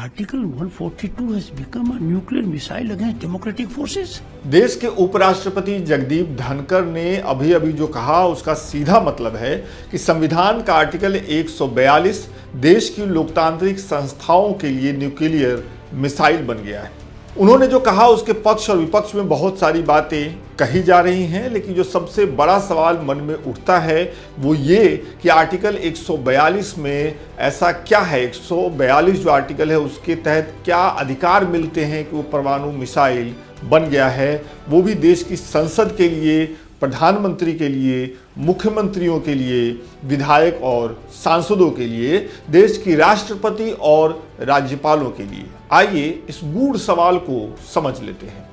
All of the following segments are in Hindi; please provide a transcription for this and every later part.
Article 142 has become a nuclear missile against democratic forces. देश के उपराष्ट्रपति जगदीप धनखड़ ने अभी अभी जो कहा उसका सीधा मतलब है कि संविधान का आर्टिकल 142 देश की लोकतांत्रिक संस्थाओं के लिए न्यूक्लियर मिसाइल बन गया है। उन्होंने जो कहा उसके पक्ष और विपक्ष में बहुत सारी बातें कही जा रही हैं, लेकिन जो सबसे बड़ा सवाल मन में उठता है वो ये कि आर्टिकल 142 में ऐसा क्या है, 142 जो आर्टिकल है उसके तहत क्या अधिकार मिलते हैं कि वो परमाणु मिसाइल बन गया है, वो भी देश की संसद के लिए, प्रधानमंत्री के लिए, मुख्यमंत्रियों के लिए, विधायक और सांसदों के लिए, देश की राष्ट्रपति और राज्यपालों के लिए। आइए इस गूढ़ सवाल को समझ लेते हैं।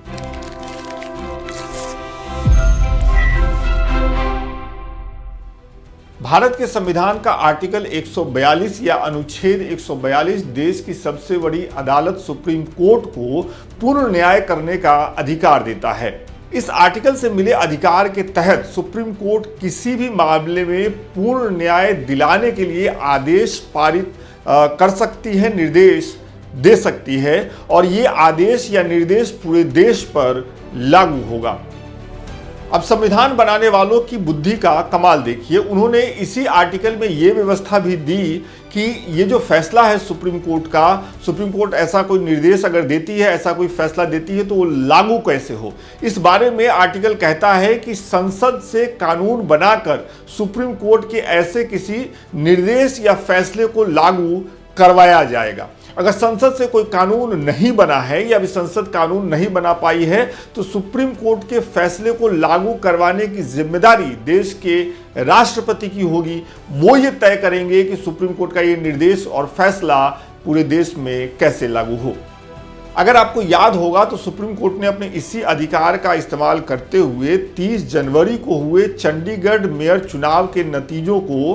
भारत के संविधान का आर्टिकल 142 या अनुच्छेद 142 देश की सबसे बड़ी अदालत सुप्रीम कोर्ट को पूर्ण न्याय करने का अधिकार देता है। इस आर्टिकल से मिले अधिकार के तहत सुप्रीम कोर्ट किसी भी मामले में पूर्ण न्याय दिलाने के लिए आदेश पारित कर सकती है, निर्देश दे सकती है और ये आदेश या निर्देश पूरे देश पर लागू होगा। अब संविधान बनाने वालों की बुद्धि का कमाल देखिए, उन्होंने इसी आर्टिकल में ये व्यवस्था भी दी कि ये जो फैसला है सुप्रीम कोर्ट का, सुप्रीम कोर्ट ऐसा कोई निर्देश अगर देती है, ऐसा कोई फैसला देती है तो वो लागू कैसे हो, इस बारे में आर्टिकल कहता है कि संसद से कानून बनाकर सुप्रीम कोर्ट के ऐसे किसी निर्देश या फैसले को लागू करवाया जाएगा। अगर संसद से कोई कानून नहीं बना है या अभी संसद कानून नहीं बना पाई है तो सुप्रीम कोर्ट के फैसले को लागू करवाने की जिम्मेदारी देश के राष्ट्रपति की होगी। वो ये तय करेंगे कि सुप्रीम कोर्ट का ये निर्देश और फैसला पूरे देश में कैसे लागू हो। अगर आपको याद होगा तो सुप्रीम कोर्ट ने अपने इसी अधिकार का इस्तेमाल करते हुए 30 जनवरी को हुए चंडीगढ़ मेयर चुनाव के नतीजों को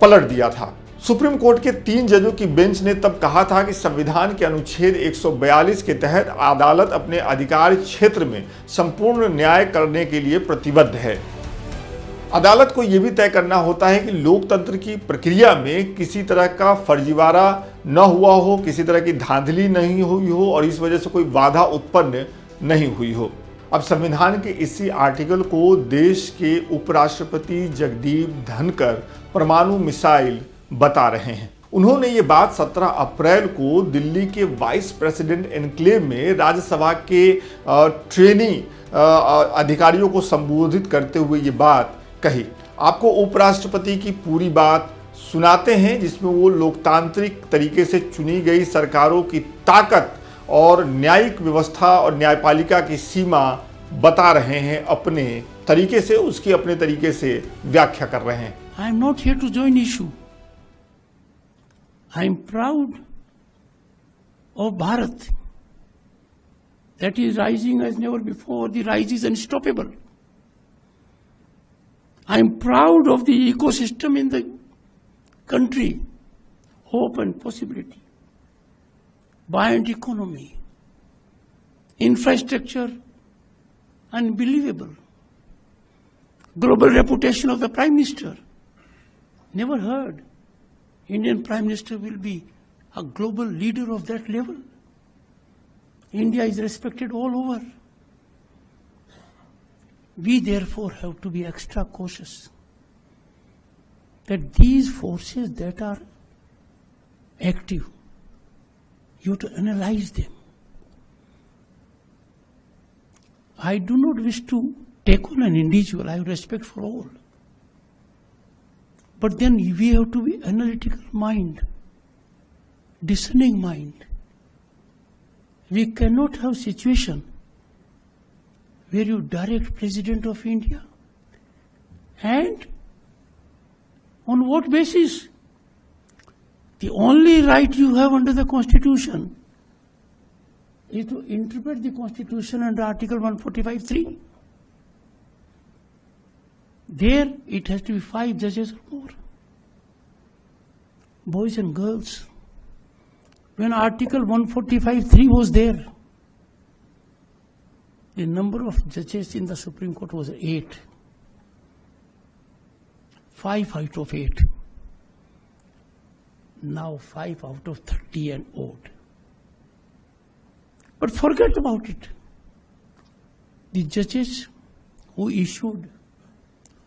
पलट दिया था। सुप्रीम कोर्ट के 3 जजों की बेंच ने तब कहा था कि संविधान के अनुच्छेद 142 के तहत अदालत अपने अधिकार क्षेत्र में संपूर्ण न्याय करने के लिए प्रतिबद्ध है। अदालत को यह भी तय करना होता है कि लोकतंत्र की प्रक्रिया में किसी तरह का फर्जीवाड़ा न हुआ हो, किसी तरह की धांधली नहीं हुई हो और इस वजह से कोई बाधा उत्पन्न नहीं हुई हो। अब संविधान के इसी आर्टिकल को देश के उपराष्ट्रपति जगदीप धनखड़ परमाणु मिसाइल बता रहे हैं। उन्होंने ये बात 17 अप्रैल को दिल्ली के वाइस प्रेसिडेंट एनक्लेव में राज्यसभा के ट्रेनी अधिकारियों को संबोधित करते हुए ये बात कही। आपको उपराष्ट्रपति की पूरी बात सुनाते हैं जिसमें वो लोकतांत्रिक तरीके से चुनी गई सरकारों की ताकत और न्यायिक व्यवस्था और न्यायपालिका की सीमा बता रहे हैं, अपने तरीके से उसकी अपने तरीके से व्याख्या कर रहे हैं। I am not here to join issue. I am proud of Bharat that is rising as never before. The rise is unstoppable. I am proud of the ecosystem in the country, hope and possibility, buoyant economy, infrastructure, unbelievable, global reputation of the Prime Minister. Never heard Indian Prime Minister will be a global leader of that level. India is respected all over. We therefore have to be extra cautious that these forces that are active, you have to analyze them. I do not wish to take on an individual. I have respect for all. But then we have to be analytical mind, discerning mind. We cannot have situation where you direct President of India. And on what basis? The only right you have under the Constitution is to interpret the Constitution under Article 145(3). There it has to be 5 judges or more, boys and girls. When Article 145(3) was there, the number of judges in the Supreme Court was 8. 5 out of 8. Now 5 out of 30 and odd. But forget about it. The judges who issued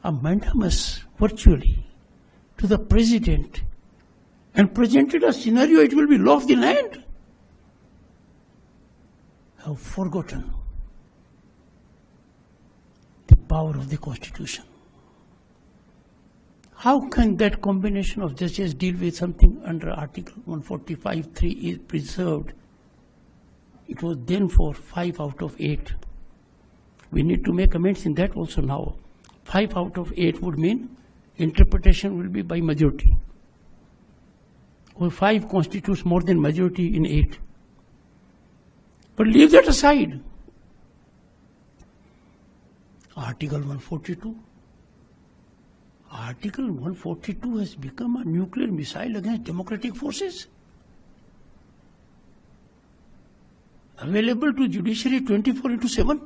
a mandamus virtually to the president and presented a scenario it will be law of the land have forgotten the power of the Constitution. How can that combination of judges deal with something under Article 145(3) is preserved? It was then for 5 out of 8. We need to make amends in that also now. 5 out of 8 would mean interpretation will be by majority. Well, 5 constitutes more than majority in 8. But leave that aside. Article 142. Article 142 has become a nuclear missile against democratic forces. Available to judiciary 24/7.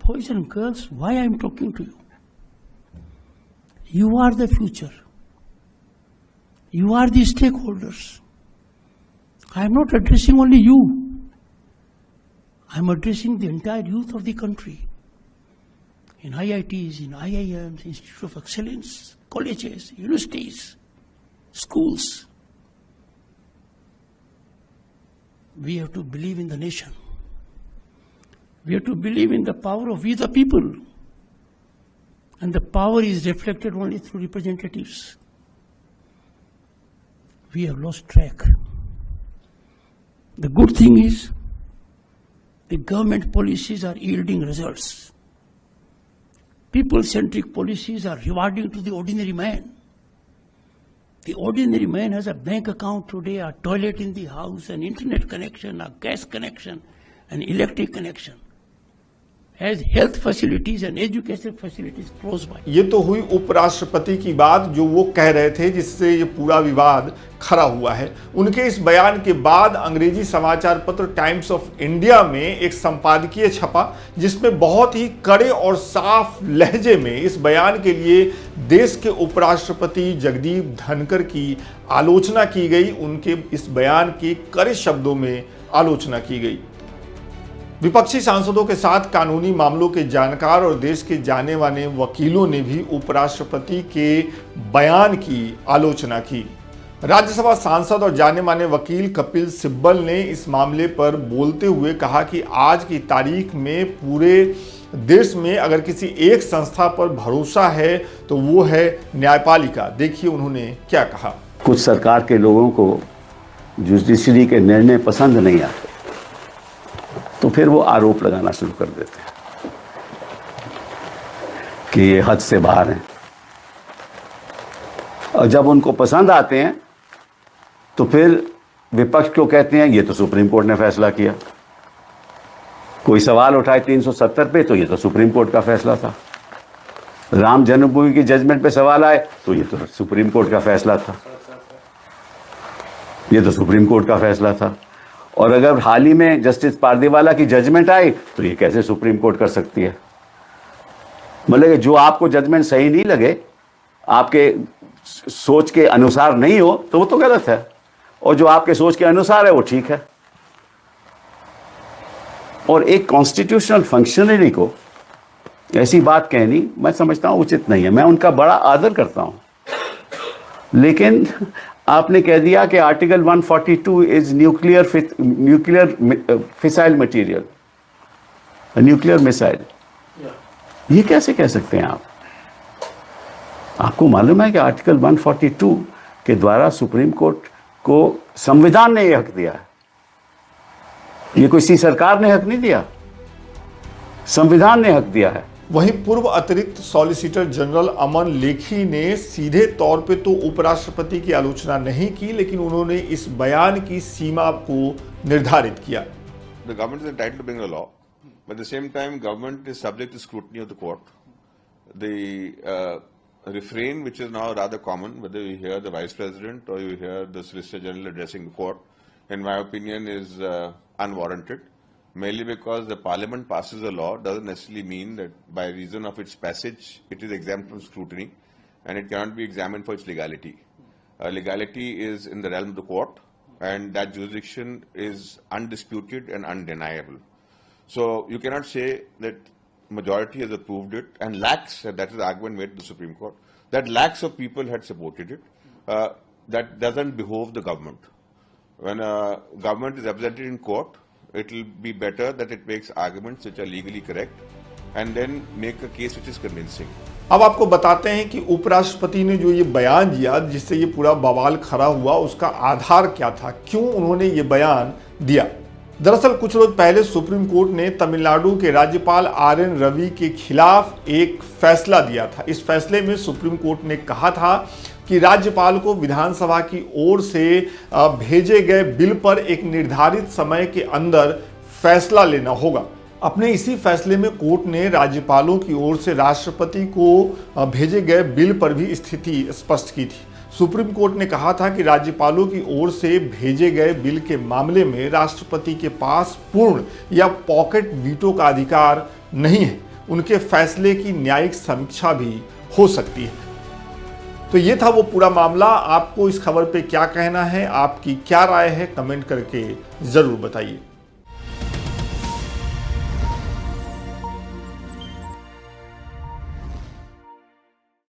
Boys and girls, why I am talking to you? You are the future. You are the stakeholders. I am not addressing only you. I am addressing the entire youth of the country. In IITs, in IIMs, Institute of Excellence, colleges, universities, schools. We have to believe in the nation. We have to believe in the power of we the people. And the power is reflected only through representatives. We have lost track. The good thing is, the government policies are yielding results. People-centric policies are rewarding to the ordinary man. The ordinary man has a bank account today, a toilet in the house, an internet connection, a gas connection, an electric connection. Has health facilities and education facilities close by. ये तो हुई उपराष्ट्रपति की बात जो वो कह रहे थे जिससे ये पूरा विवाद खड़ा हुआ है। उनके इस बयान के बाद अंग्रेजी समाचार पत्र टाइम्स ऑफ इंडिया में एक संपादकीय छपा जिसमें बहुत ही कड़े और साफ लहजे में इस बयान के लिए देश के उपराष्ट्रपति जगदीप धनखड़ की आलोचना की गई। उनके इस बयान की कड़े शब्दों में आलोचना की गई। विपक्षी सांसदों के साथ कानूनी मामलों के जानकार और देश के जाने माने वकीलों ने भी उपराष्ट्रपति के बयान की आलोचना की। राज्यसभा सांसद और जाने माने वकील कपिल सिब्बल ने इस मामले पर बोलते हुए कहा कि आज की तारीख में पूरे देश में अगर किसी एक संस्था पर भरोसा है तो वो है न्यायपालिका। देखिए उन्होंने क्या कहा। कुछ सरकार के लोगों को जुडिशरी के निर्णय पसंद नहीं आते तो फिर वो आरोप लगाना शुरू कर देते हैं कि ये हद से बाहर हैं, और जब उनको पसंद आते हैं तो फिर विपक्ष को कहते हैं ये तो सुप्रीम कोर्ट ने फैसला किया। कोई सवाल उठाए 370 पे तो ये तो सुप्रीम कोर्ट का फैसला था। राम जन्मभूमि की जजमेंट पे सवाल आए तो ये तो सुप्रीम कोर्ट का फैसला था, ये तो सुप्रीम कोर्ट का फैसला था। और अगर हाल ही में जस्टिस पारदीवाला की जजमेंट आई तो ये कैसे सुप्रीम कोर्ट कर सकती है। मतलब जो आपको जजमेंट सही नहीं लगे, आपके सोच के अनुसार नहीं हो तो वो तो गलत है, और जो आपके सोच के अनुसार है वो ठीक है। और एक कॉन्स्टिट्यूशनल फंक्शनरी को ऐसी बात कहनी मैं समझता हूं उचित नहीं है। मैं उनका बड़ा आदर करता हूं, लेकिन आपने कह दिया कि article 142 is nuclear fissile material, nuclear missile. ये कैसे कह सकते हैं आप? आपको मालूम है कि आर्टिकल 142 के द्वारा सुप्रीम कोर्ट को संविधान ने यह हक दिया है। ये किसी सरकार ने हक नहीं दिया, संविधान ने हक दिया है। वहीं पूर्व अतिरिक्त सॉलिसिटर जनरल अमन लेखी ने सीधे तौर पे तो उपराष्ट्रपति की आलोचना नहीं की, लेकिन उन्होंने इस बयान की सीमा को निर्धारित किया। The government is entitled to bring a law, but at the same time, government is subject to scrutiny of the court. The refrain, which is now rather common, whether you hear the vice president or you hear the solicitor general addressing the court, in my opinion, is unwarranted. Merely because the parliament passes a law doesn't necessarily mean that by reason of its passage it is exempt from scrutiny and it cannot be examined for its legality. legality is in the realm of the court, and that jurisdiction is undisputed and undeniable. So you cannot say that majority has approved it, and lakhs, and that is the argument made to the Supreme Court, that lakhs of people had supported it. That doesn't behove the government. When a government is represented in court, it will be better that it makes arguments which are legally correct and then make a case which is convincing. अब आपको बताते हैं कि उपराष्ट्रपति ने जो ये बयान दिया जिससे ये पूरा बवाल खड़ा हुआ, उसका आधार क्या था, क्यों उन्होंने ये बयान दिया। दरअसल कुछ रोज पहले सुप्रीम कोर्ट ने तमिलनाडु के राज्यपाल RN रवि के खिलाफ एक फैसला दिया था। इस फैसले में सुप्रीम कोर्ट ने कहा था कि राज्यपाल को विधानसभा की ओर से भेजे गए बिल पर एक निर्धारित समय के अंदर फैसला लेना होगा। अपने इसी फैसले में कोर्ट ने राज्यपालों की ओर से राष्ट्रपति को भेजे गए बिल पर भी स्थिति स्पष्ट की थी। सुप्रीम कोर्ट ने कहा था कि राज्यपालों की ओर से भेजे गए बिल के मामले में राष्ट्रपति के पास पूर्ण या पॉकेट वीटो का अधिकार नहीं है, उनके फैसले की न्यायिक समीक्षा भी हो सकती है। तो ये था वो पूरा मामला। आपको इस खबर पे क्या कहना है, आपकी क्या राय है, कमेंट करके जरूर बताइए।